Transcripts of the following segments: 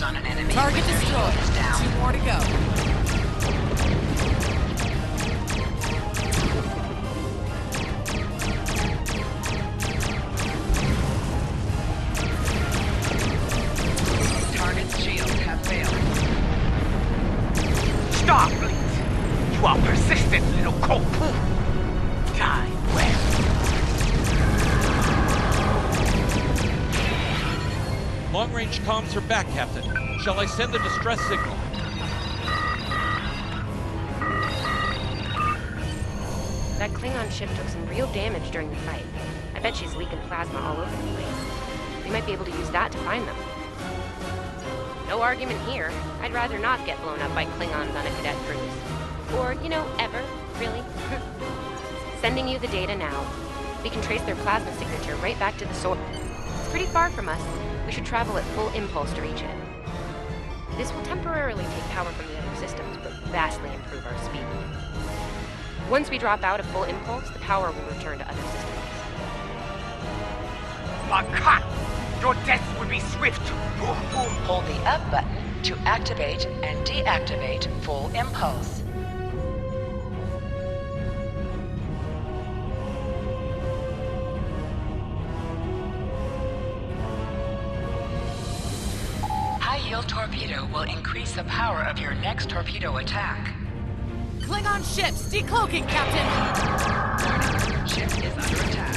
on an enemy. Target When your destroyed. shield is down. 2 more to go. Target's shields have failed. Stop, please! You are persistent, little cold-poo! Die well. Long-range comms are back, Captain. Shall I send the distress signal? That Klingon ship took some real damage during the fight. I bet she's leaking plasma all over the place. We might be able to use that to find them. No argument here. I'd rather not get blown up by Klingons on a cadet cruise. Or, ever, really. Sending you the data now. We can trace their plasma signature right back to the source. It's pretty far from us. We should travel at full impulse to reach it. This will temporarily take power from the other systems, but vastly improve our speed. Once we drop out of full impulse, the power will return to other systems. Makat! Your death will be swift! Hold the up button to activate and deactivate full impulse. High-yield torpedo will increase the power of your next torpedo attack. Klingon ships, decloaking, Captain! Warning, ship is under attack.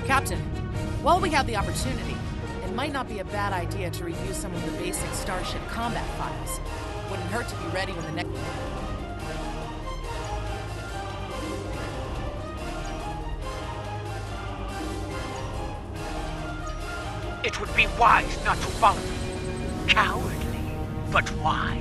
Captain, while we have the opportunity, it might not be a bad idea to review some of the basic Starship combat files. Wouldn't hurt to be ready when the next... It would be wise not to follow me. Cowardly, but wise.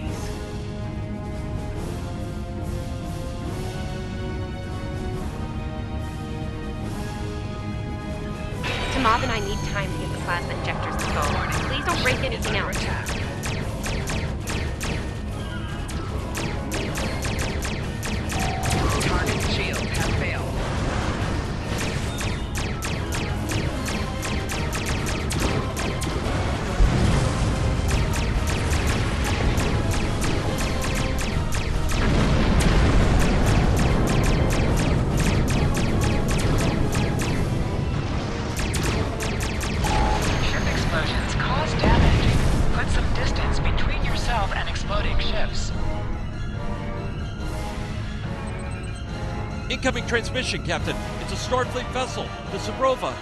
Tamav and I need time to get the plasma injectors installed. Please don't break anything else. Target shields have failed. Ship explosions cause damage. Put some distance between yourself and exploding ships. Incoming transmission, Captain. It's a Starfleet vessel, the Zabrova.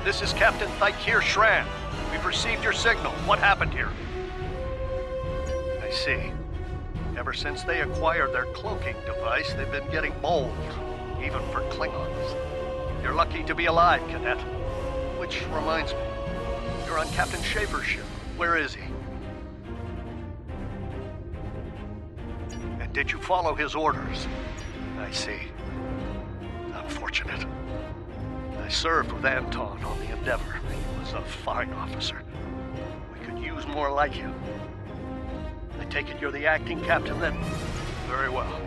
This is Captain Thykir Shran. We've received your signal. What happened here? I see. Ever since they acquired their cloaking device, they've been getting bold, even for Klingons. You're lucky to be alive, Cadet. Which reminds me, you're on Captain Schaefer's ship. Where is he? And did you follow his orders? I see. Unfortunate. I served with Anton on the Endeavor. He was a fine officer. We could use more like him. I take it you're the acting captain then? Very well.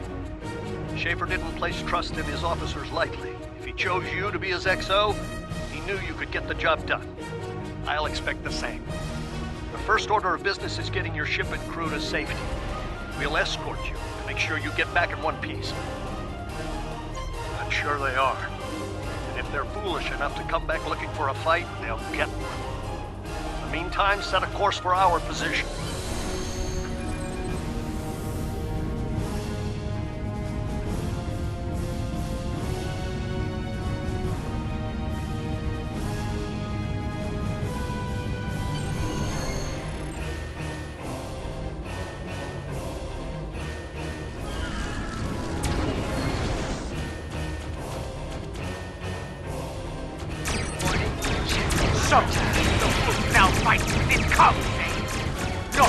Schaefer didn't place trust in his officers lightly. If he chose you to be his XO, he knew you could get the job done. I'll expect the same. The first order of business is getting your ship and crew to safety. We'll escort you to make sure you get back in one piece. I'm sure they are. And if they're foolish enough to come back looking for a fight, they'll get one. In the meantime, set a course for our position. So, the fool now fights with his cubs, eh? No,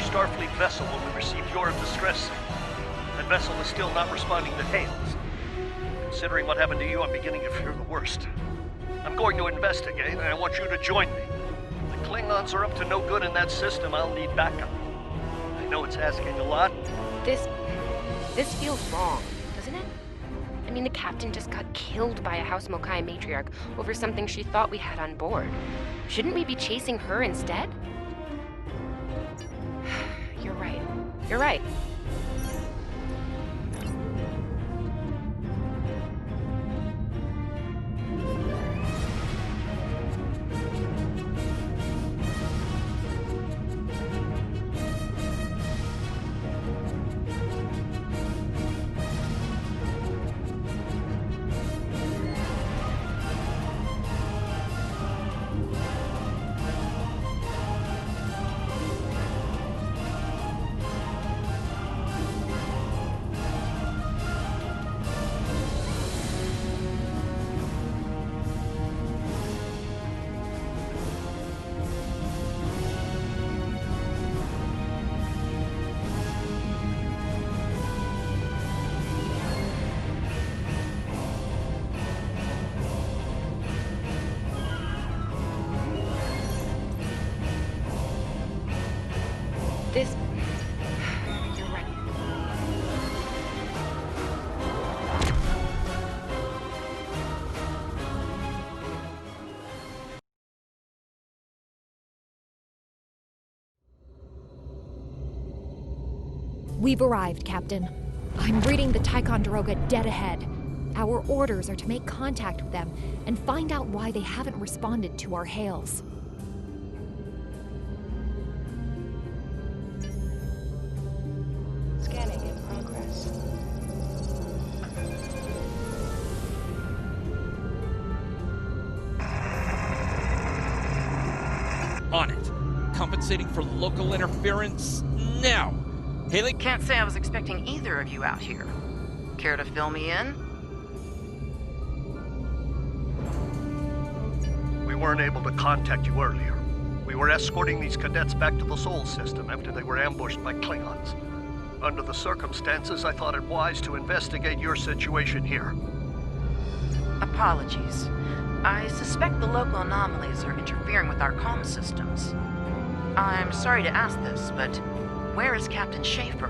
Starfleet vessel when we received your distress signal. That vessel is still not responding to hails. Considering what happened to you, I'm beginning to fear the worst. I'm going to investigate, and I want you to join me. The Klingons are up to no good in that system. I'll need backup. I know it's asking a lot. This feels wrong, doesn't it? I mean, the captain just got killed by a House Mokai matriarch over something she thought we had on board. Shouldn't we be chasing her instead? You're right. You're right. You're right. We've arrived, Captain. I'm reading the Ticonderoga dead ahead. Our orders are to make contact with them and find out why they haven't responded to our hails. Scanning in progress. On it. Compensating for local interference now. Haley? Can't say I was expecting either of you out here. Care to fill me in? We weren't able to contact you earlier. We were escorting these cadets back to the Sol system after they were ambushed by Klingons. Under the circumstances, I thought it wise to investigate your situation here. Apologies. I suspect the local anomalies are interfering with our comm systems. I'm sorry to ask this, but where is Captain Schaefer?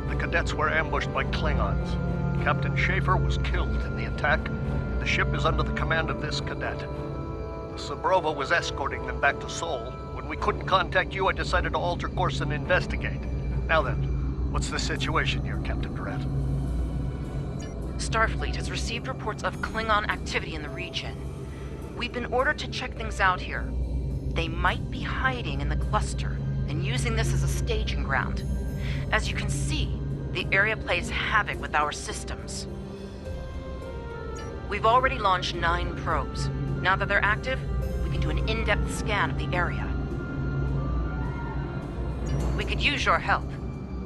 The cadets were ambushed by Klingons. Captain Schaefer was killed in the attack, and the ship is under the command of this cadet. The Sabrova was escorting them back to Sol. When we couldn't contact you, I decided to alter course and investigate. Now then, what's the situation here, Captain Durant? Starfleet has received reports of Klingon activity in the region. We've been ordered to check things out here. They might be hiding in the cluster and using this as a staging ground. As you can see, the area plays havoc with our systems. We've already launched 9 probes. Now that they're active, we can do an in-depth scan of the area. We could use your help.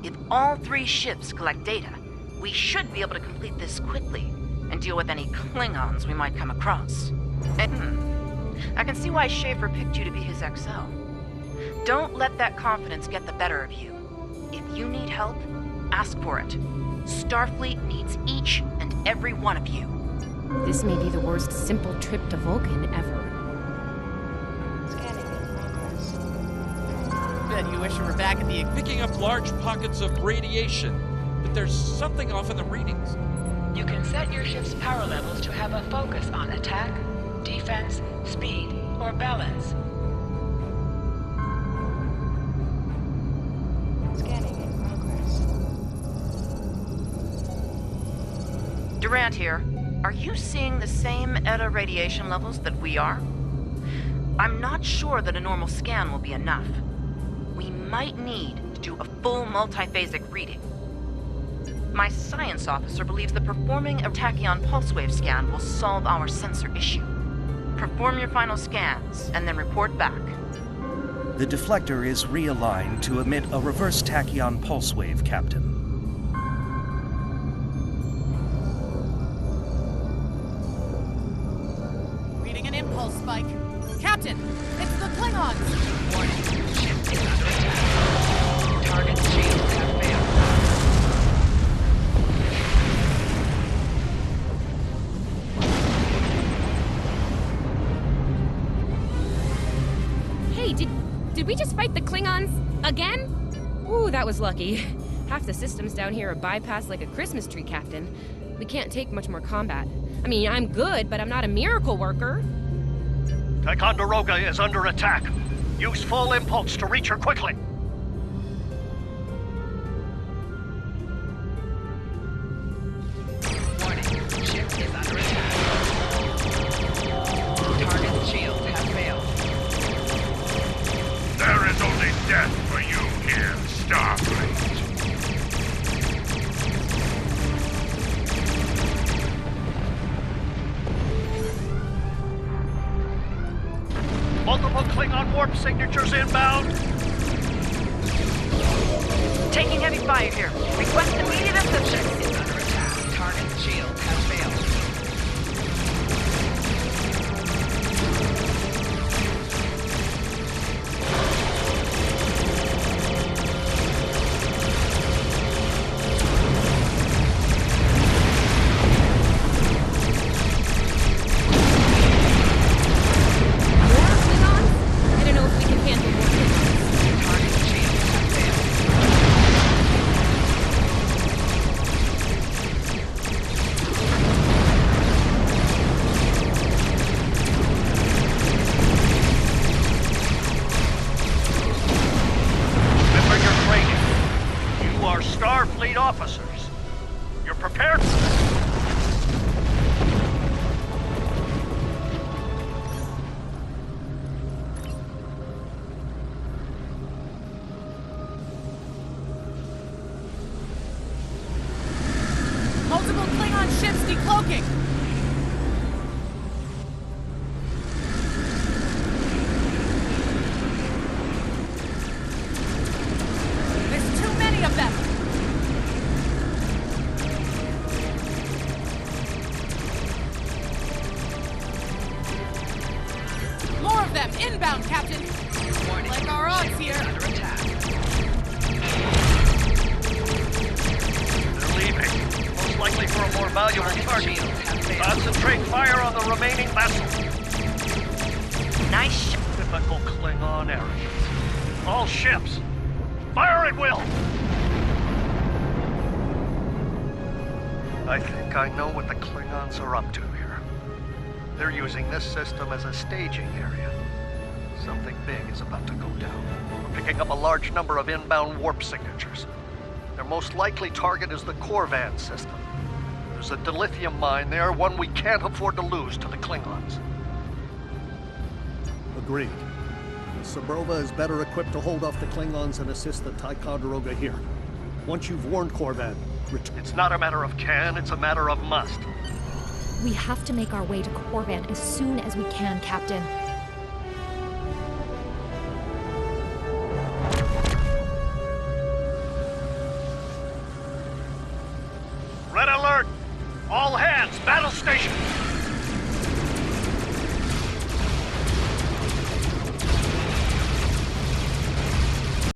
If all 3 ships collect data, we should be able to complete this quickly and deal with any Klingons we might come across. And, I can see why Schaefer picked you to be his XL. Don't let that confidence get the better of you. If you need help, ask for it. Starfleet needs each and every one of you. This may be the worst simple trip to Vulcan ever. Scanning in progress. Bet you wish you were back at the... Picking up large pockets of radiation, but there's something off in the readings. You can set your ship's power levels to have a focus on attack, defense, speed, or balance. Scanning in progress. Durant here. Are you seeing the same ETA radiation levels that we are? I'm not sure that a normal scan will be enough. We might need to do a full multiphasic reading. My science officer believes that performing a tachyon pulse wave scan will solve our sensor issue. Perform your final scans and then report back. The deflector is realigned to emit a reverse tachyon pulse wave, Captain. Reading an impulse spike. Captain, it's the Klingons! Warning. Did we just fight the Klingons again? Ooh, that was lucky. Half the systems down here are bypassed like a Christmas tree, Captain. We can't take much more combat. I mean, I'm good, but I'm not a miracle worker. Ticonderoga is under attack. Use full impulse to reach her quickly. Warning, ship is under attack. Target's shields have failed. There is only death for you here, Starfleet. Multiple Klingon warp signatures inbound. Taking heavy fire here. Request immediate assistance. Is under attack. Target's shields have failed. More Klingons? I don't know if we can handle more Klingons. Target's shields have failed. Remember your training. You are Starfleet officers. You're prepared for this. Multiple Klingon ships decloaking! There's too many of them! More of them! Inbound, Captain! Warning, Like our odds ship here. is under attack. They're leaving. Most likely for a more valuable Target's target. shields have failed. Concentrate fire on the remaining vessel. Nice ship. Typical Klingon arrogance. All ships, fire at will! I think I know what the Klingons are up to here. They're using this system as a staging area. Something big is about to go down. We're picking up a large number of inbound warp signatures. Their most likely target is the Korvan system. There's a dilithium mine there, one we can't afford to lose to the Klingons. Agreed. Sabrova is better equipped to hold off the Klingons and assist the Ticonderoga here. Once you've warned Korvan, return. It's not a matter of can, it's a matter of must. We have to make our way to Korvan as soon as we can, Captain.